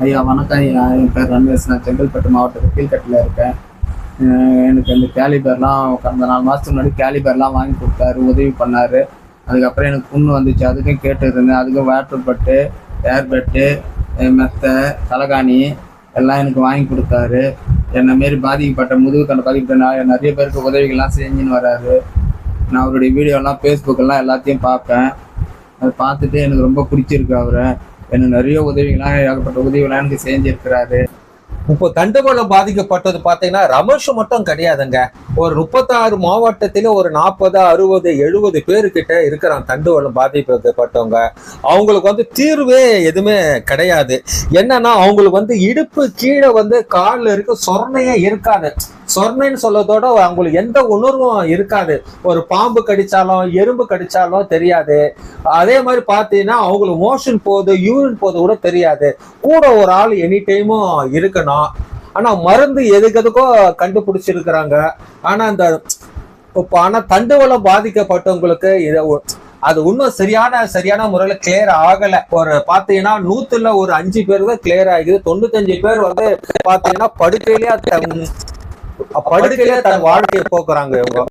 ஐயா வணக்கம் ஐயா. என் பேர் ரமேஷ். நான் செங்கல்பட்டு மாவட்டத்தில் கீழ்கட்டில் இருக்கேன். எனக்கு இந்த கேலிபர்லாம் கடந்த 4 மாதத்துக்கு முன்னாடி கேலிபர்லாம் வாங்கி கொடுத்தாரு, உதவி பண்ணார். அதுக்கப்புறம் எனக்கு புண்ணு வந்துச்சு, அதுக்கும் கேட்டு இருந்தேன். அதுக்கும் வாட்டர் பட்டு, ஏர் பெட்டு, மெத்தை, தலகாணி எல்லாம் எனக்கு வாங்கி கொடுத்தாரு. என்னை மாரி பாதிக்கப்பட்ட முதுகு தண்டை பாதிக்கப்பட்ட நிறைய பேருக்கு உதவிகள்லாம் செஞ்சுன்னு வர்றாரு. நான் அவருடைய வீடியோலாம் ஃபேஸ்புக்கெல்லாம் எல்லாத்தையும் பார்ப்பேன். அதை பார்த்துட்டு எனக்கு ரொம்ப பிடிச்சிருக்கு அவரை. எனக்கு நிறைய உதவிகள்லாம் ஏகப்பட்ட உதவிகள்லாம் எனக்கு செஞ்சிருக்கிறாரு. இப்போ தண்டுவடம் பாதிக்கப்பட்டது பாத்தீங்கன்னா ரமேஷ் மட்டும் கிடையாதுங்க. ஒரு 36 மாவட்டத்தில ஒரு 40, 60, 70 பேரு கிட்ட இருக்கிறாங்க தண்டுவடம் பாதிக்கப்பட்டவங்க. அவங்களுக்கு தீர்வே எதுவுமே கிடையாது. என்னன்னா அவங்களுக்கு இடுப்பு கீழே கால்ல இருக்க சொர்ணையே இருக்காது. சொர்ணைன்னு சொல்றதோட அவங்களுக்கு எந்த உணர்வும் இருக்காது. ஒரு பாம்பு கடிச்சாலும் எறும்பு கடிச்சாலும் தெரியாது. அதே மாதிரி பாத்தீங்கன்னா அவங்களுக்கு மோஷன் போகுது, யூரின் போகுது கூட தெரியாது. கூட ஒரு ஆள் எனி டைமும் இருக்கணும். ஆனா மருந்து எதுக்கோ கண்டுபிடிச்சிருக்கிறாங்க. ஆனா தண்டுவலம் பாதிக்கப்பட்டவங்களுக்கு அது இன்னும் சரியான முறையில கிளியர் ஆகல. ஒரு பாத்தீங்கன்னா 100ல ஒரு 5 பேர் தான் கிளியர் ஆகுது. 95 பேர் பாத்தீங்கன்னா படுக்கையிலேயே தன் வாழ்க்கையை போக்குறாங்க இவங்க.